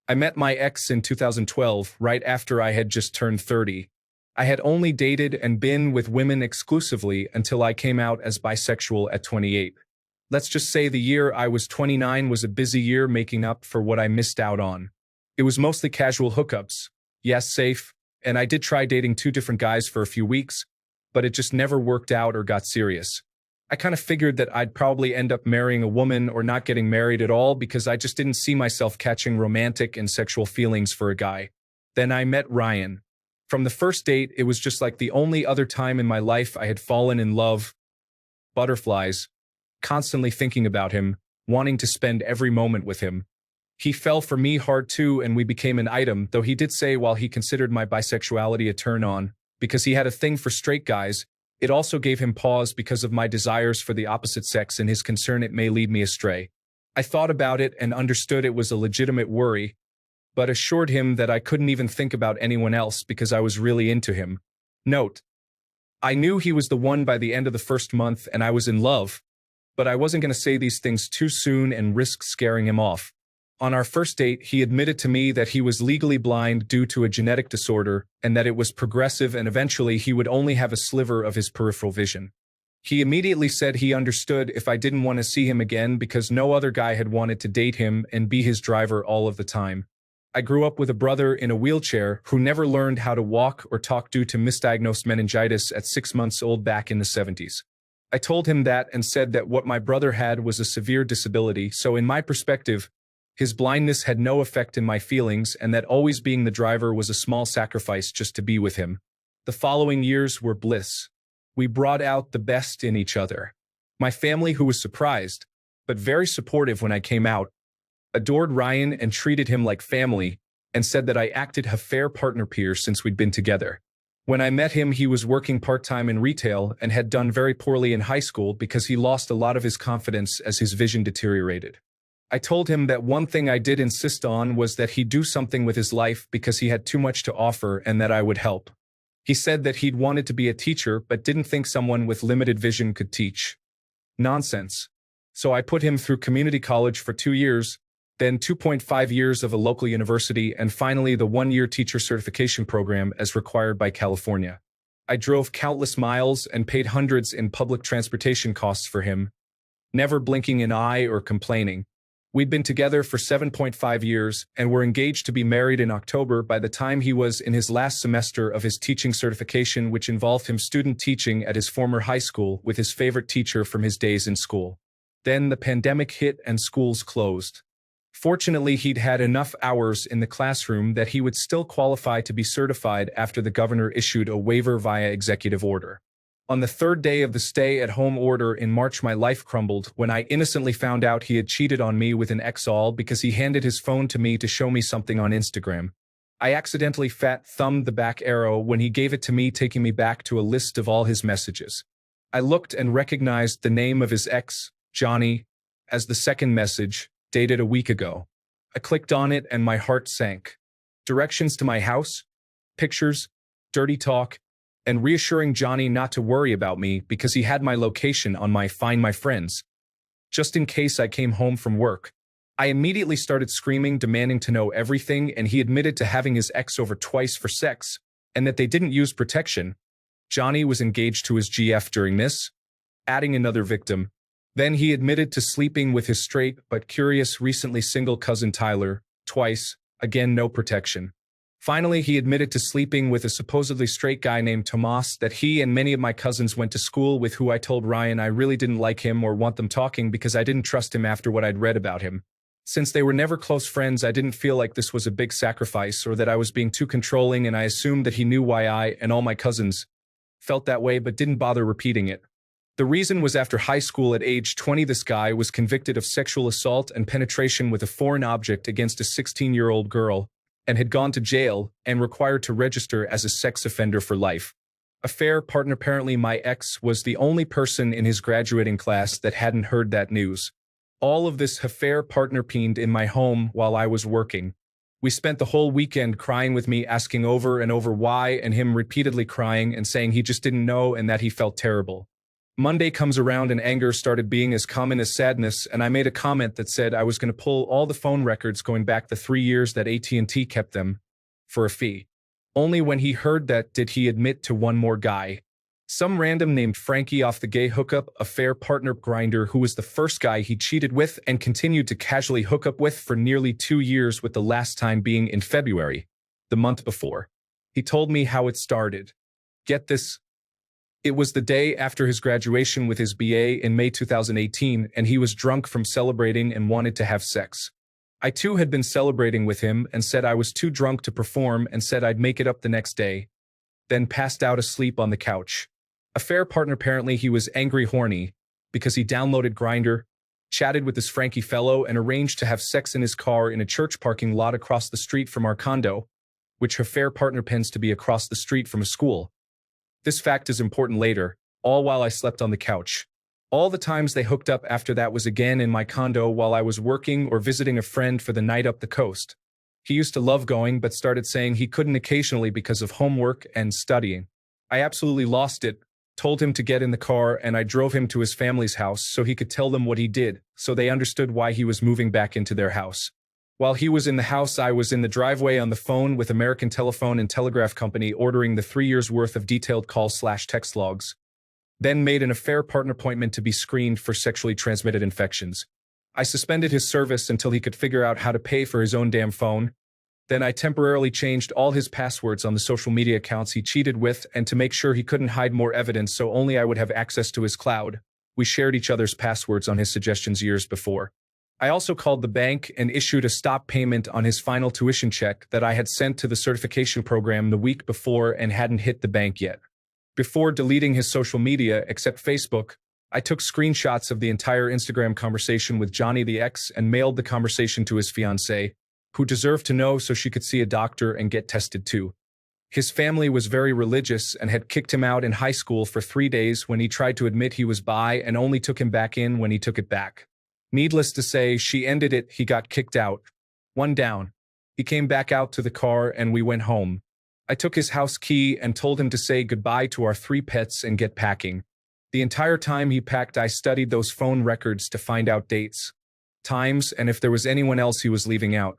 I met my ex in 2012, right after I had just turned 30. I had only dated and been with women exclusively until I came out as bisexual at 28. Let's just say the year I was 29 was a busy year making up for what I missed out on. It was mostly casual hookups. Yes, safe, and I did try dating two different guys for a few weeks, but it just never worked out or got serious. I kind of figured that I'd probably end up marrying a woman or not getting married at all because I just didn't see myself catching romantic and sexual feelings for a guy. Then I met Ryan. From the first date, it was just like the only other time in my life I had fallen in love. Butterflies. Constantly thinking about him, wanting to spend every moment with him. He fell for me hard too, and we became an item, though he did say while he considered my bisexuality a turn-on, because he had a thing for straight guys, it also gave him pause because of my desires for the opposite sex and his concern it may lead me astray. I thought about it and understood it was a legitimate worry, but assured him that I couldn't even think about anyone else because I was really into him. Note: I knew he was the one by the end of the first month and I was in love, but I wasn't going to say these things too soon and risk scaring him off. On our first date, he admitted to me that he was legally blind due to a genetic disorder and that it was progressive and eventually he would only have a sliver of his peripheral vision. He immediately said he understood if I didn't want to see him again because no other guy had wanted to date him and be his driver all of the time. I grew up with a brother in a wheelchair who never learned how to walk or talk due to misdiagnosed meningitis at 6 months old back in the 70s. I told him that and said that what my brother had was a severe disability, so in my perspective, his blindness had no effect in my feelings and that always being the driver was a small sacrifice just to be with him. The following years were bliss. We brought out the best in each other. My family, who was surprised, but very supportive when I came out, adored Ryan and treated him like family and said that I acted a fair partner peer since we'd been together. When I met him, he was working part-time in retail and had done very poorly in high school because he lost a lot of his confidence as his vision deteriorated. I told him that one thing I did insist on was that he do something with his life because he had too much to offer and that I would help. He said that he'd wanted to be a teacher but didn't think someone with limited vision could teach. Nonsense. So I put him through community college for 2 years, then 2.5 years of a local university, and finally the 1-year teacher certification program as required by California. I drove countless miles and paid hundreds in public transportation costs for him, never blinking an eye or complaining. We'd been together for 7.5 years and were engaged to be married in October by the time he was in his last semester of his teaching certification, which involved him student teaching at his former high school with his favorite teacher from his days in school. Then the pandemic hit and schools closed. Fortunately, he'd had enough hours in the classroom that he would still qualify to be certified after the governor issued a waiver via executive order. On the third day of the stay-at-home order in March, my life crumbled when I innocently found out he had cheated on me with an ex-all because he handed his phone to me to show me something on Instagram. I accidentally fat-thumbed the back arrow when he gave it to me, taking me back to a list of all his messages. I looked and recognized the name of his ex, Johnny, as the second message, dated a week ago. I clicked on it and my heart sank. Directions to my house, pictures, dirty talk, and reassuring Johnny not to worry about me because he had my location on my Find My Friends, just in case I came home from work. I immediately started screaming, demanding to know everything, and he admitted to having his ex over twice for sex, and that they didn't use protection. Johnny was engaged to his GF during this, adding another victim. Then he admitted to sleeping with his straight but curious recently single cousin Tyler, twice, again no protection. Finally, he admitted to sleeping with a supposedly straight guy named Tomas that he and many of my cousins went to school with, who I told Ryan I really didn't like him or want them talking because I didn't trust him after what I'd read about him. Since they were never close friends, I didn't feel like this was a big sacrifice or that I was being too controlling, and I assumed that he knew why I and all my cousins felt that way but didn't bother repeating it. The reason was after high school at age 20, this guy was convicted of sexual assault and penetration with a foreign object against a 16-year-old girl, and had gone to jail and required to register as a sex offender for life. A fair partner. Apparently my ex was the only person in his graduating class that hadn't heard that news. All of this affair partner peened in my home while I was working. We spent the whole weekend crying, with me asking over and over why, and him repeatedly crying and saying he just didn't know and that he felt terrible. Monday comes around and anger started being as common as sadness, and I made a comment that said I was going to pull all the phone records going back the 3 years that AT&T kept them for a fee. Only when he heard that did he admit to one more guy. Some random named Frankie off the gay hookup affair partner Grindr, who was the first guy he cheated with and continued to casually hook up with for nearly 2 years, with the last time being in February, the month before. He told me how it started. Get this. It was the day after his graduation with his BA in May 2018, and he was drunk from celebrating and wanted to have sex. I too had been celebrating with him and said I was too drunk to perform and said I'd make it up the next day, then passed out asleep on the couch. Affair partner, apparently he was angry horny because he downloaded Grindr, chatted with this Frankie fellow, and arranged to have sex in his car in a church parking lot across the street from our condo, which affair partner pens to be across the street from a school. This fact is important later, all while I slept on the couch. All the times they hooked up after that was again in my condo while I was working or visiting a friend for the night up the coast. He used to love going but started saying he couldn't occasionally because of homework and studying. I absolutely lost it, told him to get in the car, and I drove him to his family's house so he could tell them what he did, so they understood why he was moving back into their house. While he was in the house, I was in the driveway on the phone with American Telephone and Telegraph Company ordering the 3 years' worth of detailed call/text logs. Then made an affair partner appointment to be screened for sexually transmitted infections. I suspended his service until he could figure out how to pay for his own damn phone. Then I temporarily changed all his passwords on the social media accounts he cheated with, and to make sure he couldn't hide more evidence so only I would have access to his cloud. We shared each other's passwords on his suggestions years before. I also called the bank and issued a stop payment on his final tuition check that I had sent to the certification program the week before and hadn't hit the bank yet. Before deleting his social media, except Facebook, I took screenshots of the entire Instagram conversation with Johnny the ex and mailed the conversation to his fiancé, who deserved to know so she could see a doctor and get tested too. His family was very religious and had kicked him out in high school for 3 days when he tried to admit he was bi, and only took him back in when he took it back. Needless to say, she ended it. He got kicked out. One down. He came back out to the car and we went home. I took his house key and told him to say goodbye to our 3 pets and get packing. The entire time he packed, I studied those phone records to find out dates, times, and if there was anyone else he was leaving out.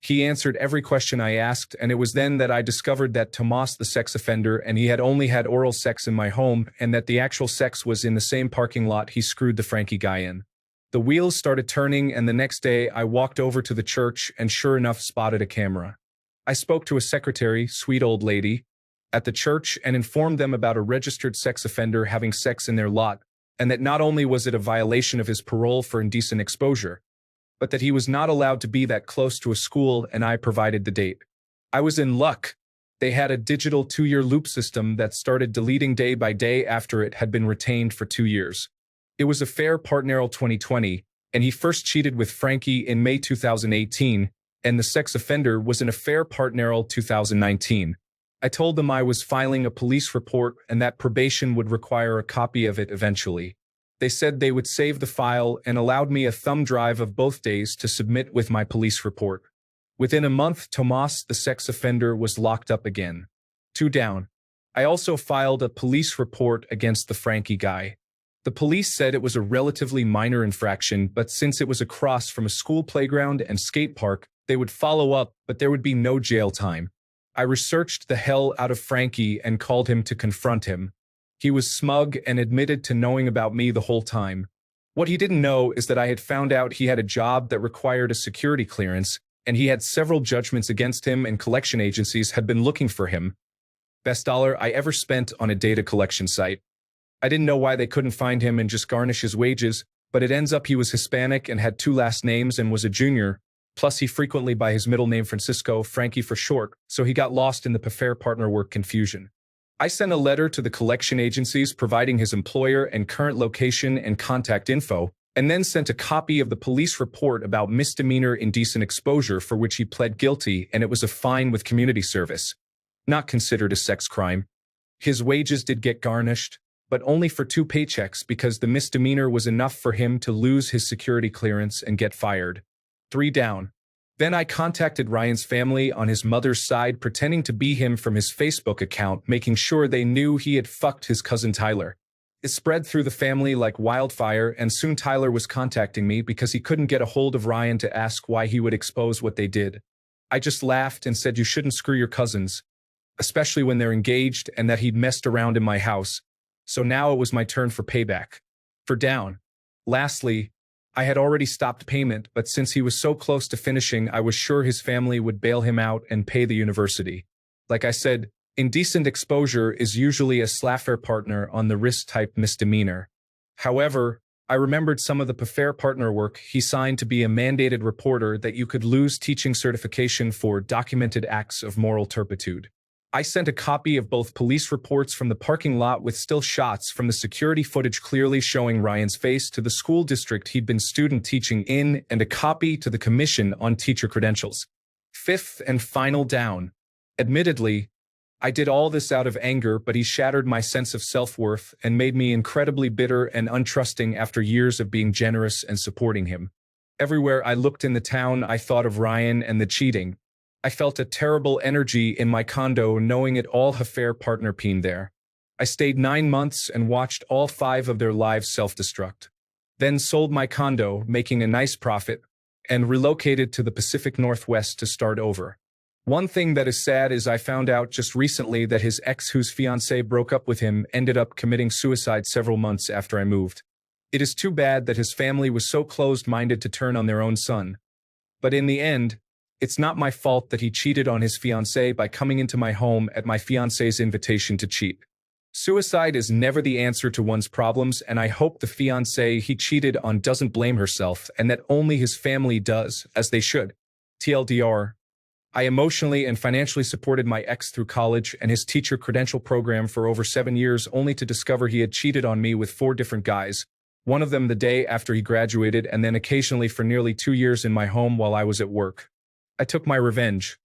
He answered every question I asked, and it was then that I discovered that Tomas, the sex offender, and he had only had oral sex in my home, and that the actual sex was in the same parking lot he screwed the Frankie guy in. The wheels started turning, and the next day I walked over to the church and sure enough spotted a camera. I spoke to a secretary, sweet old lady, at the church and informed them about a registered sex offender having sex in their lot, and that not only was it a violation of his parole for indecent exposure, but that he was not allowed to be that close to a school, and I provided the date. I was in luck. They had a digital 2-year loop system that started deleting day by day after it had been retained for 2 years. It was affair partner 2020, and he first cheated with Frankie in May 2018, and the sex offender was an affair partner 2019. I told them I was filing a police report and that probation would require a copy of it eventually. They said they would save the file and allowed me a thumb drive of both days to submit with my police report. Within a month, Tomas, the sex offender, was locked up again. 2 down. I also filed a police report against the Frankie guy. The police said it was a relatively minor infraction, but since it was across from a school playground and skate park, they would follow up, but there would be no jail time. I researched the hell out of Frankie and called him to confront him. He was smug and admitted to knowing about me the whole time. What he didn't know is that I had found out he had a job that required a security clearance, and he had several judgments against him, and collection agencies had been looking for him. Best dollar I ever spent on a data collection site. I didn't know why they couldn't find him and just garnish his wages, but it ends up he was Hispanic and had 2 last names and was a junior, plus he frequently by his middle name Francisco, Frankie for short, so he got lost in the affair partner work confusion. I sent a letter to the collection agencies providing his employer and current location and contact info, and then sent a copy of the police report about misdemeanor indecent exposure for which he pled guilty, and it was a fine with community service. Not considered a sex crime. His wages did get garnished, but only for 2 paychecks because the misdemeanor was enough for him to lose his security clearance and get fired. 3 down. Then I contacted Ryan's family on his mother's side, pretending to be him from his Facebook account, making sure they knew he had fucked his cousin Tyler. It spread through the family like wildfire, and soon Tyler was contacting me because he couldn't get a hold of Ryan to ask why he would expose what they did. I just laughed and said you shouldn't screw your cousins, especially when they're engaged, and that he'd messed around in my house. So now it was my turn for payback. For down. Lastly, I had already stopped payment, but since he was so close to finishing, I was sure his family would bail him out and pay the university. Like I said, indecent exposure is usually a slaffer partner on the risk-type misdemeanor. However, I remembered some of the affair partner work he signed to be a mandated reporter that you could lose teaching certification for documented acts of moral turpitude. I sent a copy of both police reports from the parking lot with still shots from the security footage clearly showing Ryan's face to the school district he'd been student teaching in, and a copy to the Commission on Teacher Credentials. Fifth and final down. Admittedly, I did all this out of anger, but he shattered my sense of self-worth and made me incredibly bitter and untrusting after years of being generous and supporting him. Everywhere I looked in the town, I thought of Ryan and the cheating. I felt a terrible energy in my condo knowing it all affair partner peen there. I stayed 9 months and watched all 5 of their lives self-destruct. Then sold my condo, making a nice profit, and relocated to the Pacific Northwest to start over. One thing that is sad is I found out just recently that his ex, whose fiancé broke up with him, ended up committing suicide several months after I moved. It is too bad that his family was so closed-minded to turn on their own son. But in the end, it's not my fault that he cheated on his fiancée by coming into my home at my fiancé's invitation to cheat. Suicide is never the answer to one's problems, and I hope the fiancée he cheated on doesn't blame herself and that only his family does, as they should. TLDR. I emotionally and financially supported my ex through college and his teacher credential program for over 7 years, only to discover he had cheated on me with 4 different guys, one of them the day after he graduated, and then occasionally for nearly 2 years in my home while I was at work. I took my revenge.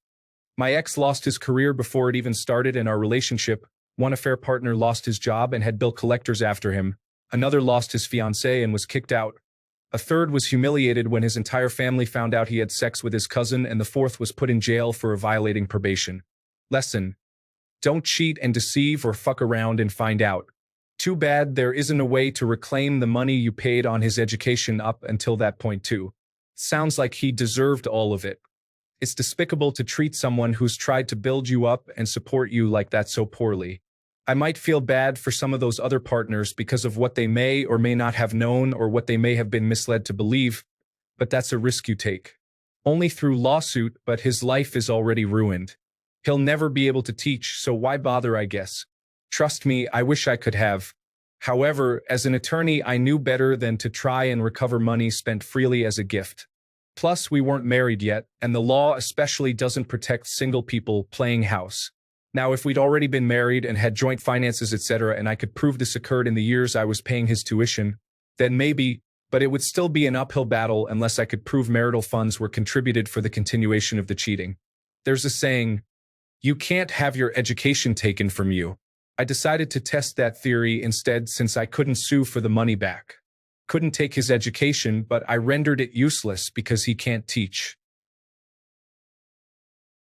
My ex lost his career before it even started in our relationship. One affair partner lost his job and had bill collectors after him. Another lost his fiancée and was kicked out. A third was humiliated when his entire family found out he had sex with his cousin, and the fourth was put in jail for violating probation. Lesson: don't cheat and deceive or fuck around and find out. Too bad there isn't a way to reclaim the money you paid on his education up until that point too. Sounds like he deserved all of it. It's despicable to treat someone who's tried to build you up and support you like that so poorly. I might feel bad for some of those other partners because of what they may or may not have known or what they may have been misled to believe, but that's a risk you take. Only through lawsuit, but his life is already ruined. He'll never be able to teach, so why bother, I guess. Trust me, I wish I could have. However, as an attorney, I knew better than to try and recover money spent freely as a gift. Plus, we weren't married yet, and the law especially doesn't protect single people playing house. Now, if we'd already been married and had joint finances, etc., and I could prove this occurred in the years I was paying his tuition, then maybe, but it would still be an uphill battle unless I could prove marital funds were contributed for the continuation of the cheating. There's a saying, you can't have your education taken from you. I decided to test that theory instead since I couldn't sue for the money back. Couldn't take his education, but I rendered it useless because he can't teach.